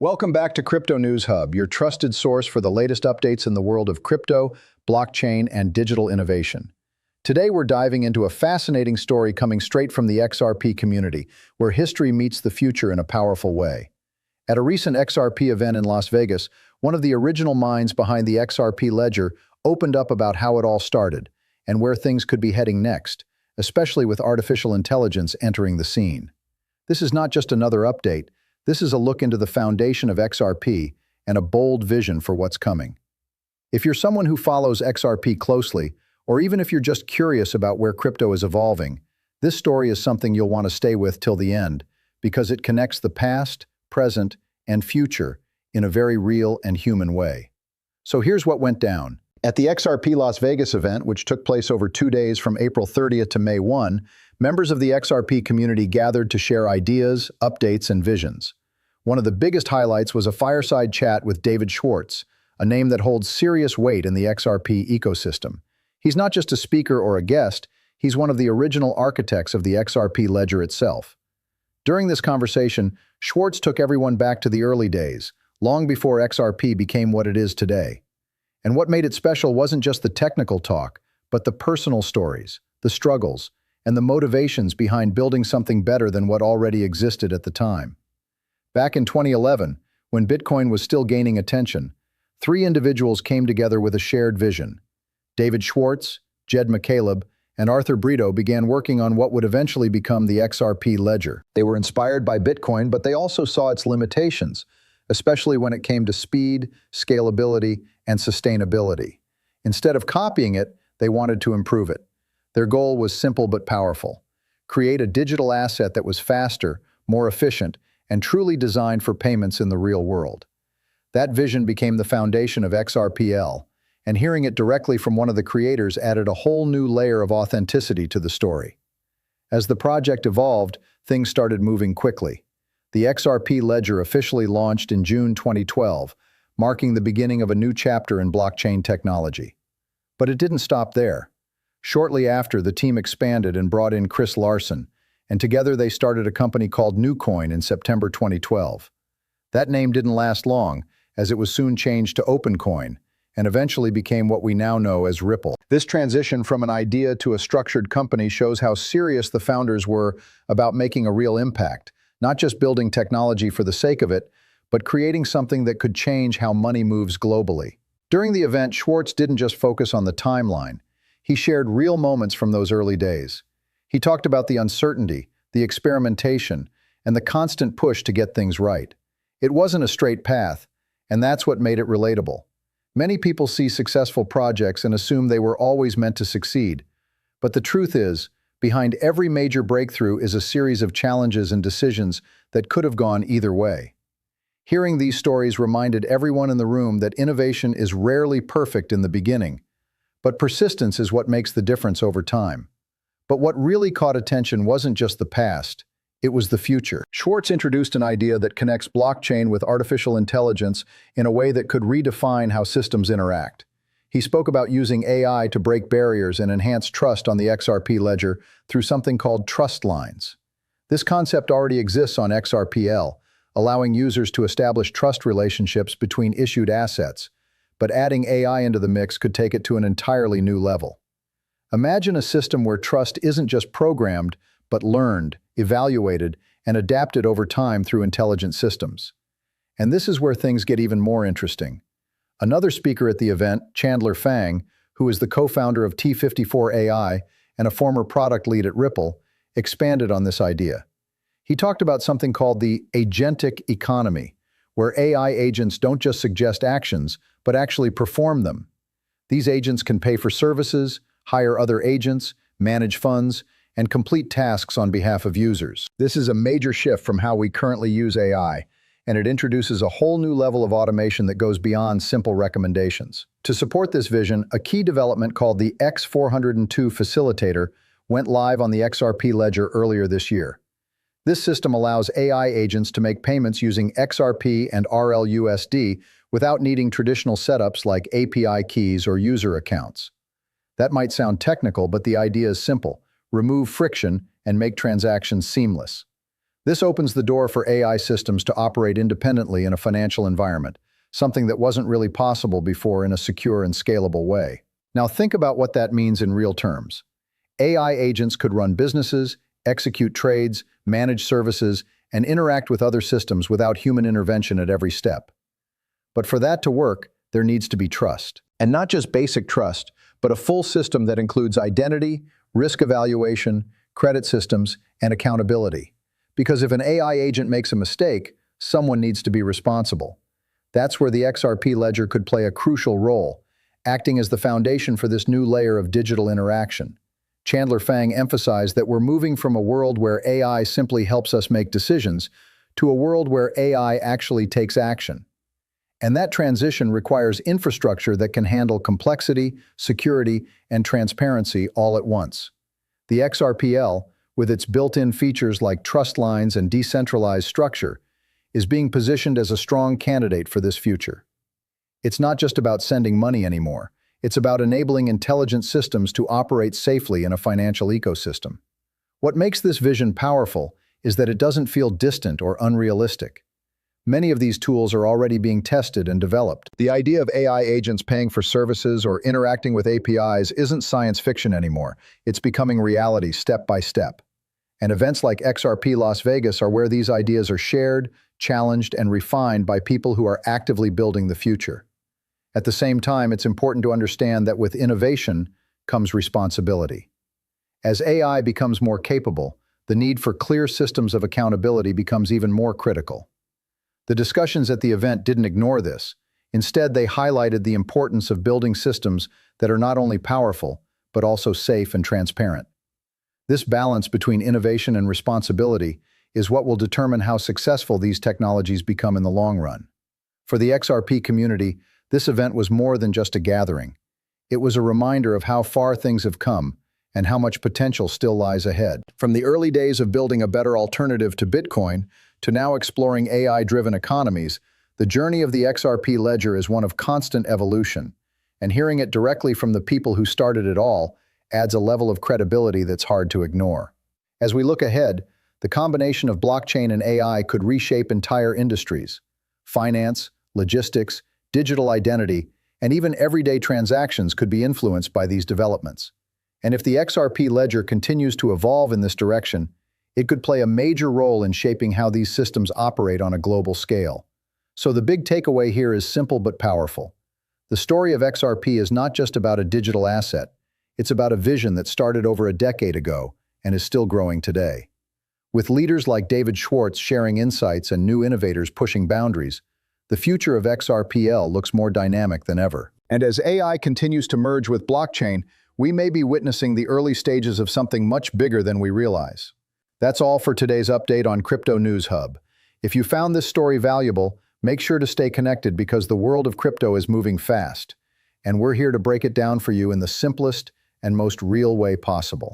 Welcome back to Crypto News Hub, your trusted source for the latest updates in the world of crypto, blockchain, and digital innovation. Today we're diving into a fascinating story coming straight from the XRP community, where history meets the future in a powerful way. At a recent XRP event in Las Vegas, one of the original minds behind the XRP Ledger opened up about how it all started and where things could be heading next, especially with artificial intelligence entering the scene. This is not just another update. This is a look into the foundation of XRP and a bold vision for what's coming. If you're someone who follows XRP closely, or even if you're just curious about where crypto is evolving, this story is something you'll want to stay with till the end, because it connects the past, present, and future in a very real and human way. So here's what went down. At the XRP Las Vegas event, which took place over 2 days from April 30th to May 1, members of the XRP community gathered to share ideas, updates, and visions. One of the biggest highlights was a fireside chat with David Schwartz, a name that holds serious weight in the XRP ecosystem. He's not just a speaker or a guest, he's one of the original architects of the XRP Ledger itself. During this conversation, Schwartz took everyone back to the early days, long before XRP became what it is today. And what made it special wasn't just the technical talk, but the personal stories, the struggles, and the motivations behind building something better than what already existed at the time. Back in 2011, when Bitcoin was still gaining attention, 3 individuals came together with a shared vision. David Schwartz, McCaleb, and Arthur Britto began working on what would eventually become the XRP Ledger. They were inspired by Bitcoin, but they also saw its limitations, especially when it came to speed, scalability, and sustainability. Instead of copying it, they wanted to improve it. Their goal was simple but powerful: create a digital asset that was faster, more efficient, and truly designed for payments in the real world. That vision became the foundation of XRPL, and hearing it directly from one of the creators added a whole new layer of authenticity to the story. As the project evolved, things started moving quickly. The XRP Ledger officially launched in June 2012, marking the beginning of a new chapter in blockchain technology. But it didn't stop there. Shortly after, the team expanded and brought in Chris Larsen, and together they started a company called NewCoin in September 2012. That name didn't last long, as it was soon changed to OpenCoin, and eventually became what we now know as Ripple. This transition from an idea to a structured company shows how serious the founders were about making a real impact, not just building technology for the sake of it, but creating something that could change how money moves globally. During the event, Schwartz didn't just focus on the timeline. He shared real moments from those early days. He talked about the uncertainty, the experimentation, and the constant push to get things right. It wasn't a straight path, and that's what made it relatable. Many people see successful projects and assume they were always meant to succeed. But the truth is, behind every major breakthrough is a series of challenges and decisions that could have gone either way. Hearing these stories reminded everyone in the room that innovation is rarely perfect in the beginning, but persistence is what makes the difference over time. But what really caught attention wasn't just the past, it was the future. Schwartz introduced an idea that connects blockchain with artificial intelligence in a way that could redefine how systems interact. He spoke about using AI to break barriers and enhance trust on the XRP Ledger through something called trust lines. This concept already exists on XRPL, allowing users to establish trust relationships between issued assets, but adding AI into the mix could take it to an entirely new level. Imagine a system where trust isn't just programmed, but learned, evaluated, and adapted over time through intelligent systems. And this is where things get even more interesting. Another speaker at the event, Chandler Fang, who is the co-founder of T54 AI and a former product lead at Ripple, expanded on this idea. He talked about something called the agentic economy, where AI agents don't just suggest actions, but actually perform them. These agents can pay for services, hire other agents, manage funds, and complete tasks on behalf of users. This is a major shift from how we currently use AI, and it introduces a whole new level of automation that goes beyond simple recommendations. To support this vision, a key development called the X402 Facilitator went live on the XRP Ledger earlier this year. This system allows AI agents to make payments using XRP and RLUSD without needing traditional setups like API keys or user accounts. That might sound technical, but the idea is simple: remove friction and make transactions seamless. This opens the door for AI systems to operate independently in a financial environment, something that wasn't really possible before in a secure and scalable way. Now think about what that means in real terms. AI agents could run businesses, execute trades, manage services, and interact with other systems without human intervention at every step. But for that to work, there needs to be trust. And not just basic trust, but a full system that includes identity, risk evaluation, credit systems, and accountability. Because if an AI agent makes a mistake, someone needs to be responsible. That's where the XRP Ledger could play a crucial role, acting as the foundation for this new layer of digital interaction. Chandler Fang emphasized that we're moving from a world where AI simply helps us make decisions to a world where AI actually takes action. And that transition requires infrastructure that can handle complexity, security, and transparency all at once. The XRPL, with its built-in features like trust lines and decentralized structure, is being positioned as a strong candidate for this future. It's not just about sending money anymore. It's about enabling intelligent systems to operate safely in a financial ecosystem. What makes this vision powerful is that it doesn't feel distant or unrealistic. Many of these tools are already being tested and developed. The idea of AI agents paying for services or interacting with APIs isn't science fiction anymore. It's becoming reality step by step. And events like XRP Las Vegas are where these ideas are shared, challenged, and refined by people who are actively building the future. At the same time, it's important to understand that with innovation comes responsibility. As AI becomes more capable, the need for clear systems of accountability becomes even more critical. The discussions at the event didn't ignore this. Instead, they highlighted the importance of building systems that are not only powerful, but also safe and transparent. This balance between innovation and responsibility is what will determine how successful these technologies become in the long run. For the XRP community, this event was more than just a gathering. It was a reminder of how far things have come and how much potential still lies ahead. From the early days of building a better alternative to Bitcoin to now exploring AI-driven economies, the journey of the XRP Ledger is one of constant evolution, and hearing it directly from the people who started it all adds a level of credibility that's hard to ignore. As we look ahead, the combination of blockchain and AI could reshape entire industries. Finance, logistics, digital identity, and even everyday transactions could be influenced by these developments. And if the XRP Ledger continues to evolve in this direction, it could play a major role in shaping how these systems operate on a global scale. So the big takeaway here is simple but powerful. The story of XRP is not just about a digital asset. It's about a vision that started over a decade ago and is still growing today. With leaders like David Schwartz sharing insights and new innovators pushing boundaries, the future of XRPL looks more dynamic than ever. And as AI continues to merge with blockchain, we may be witnessing the early stages of something much bigger than we realize. That's all for today's update on Crypto News Hub. If you found this story valuable, make sure to stay connected because the world of crypto is moving fast, and we're here to break it down for you in the simplest and most real way possible.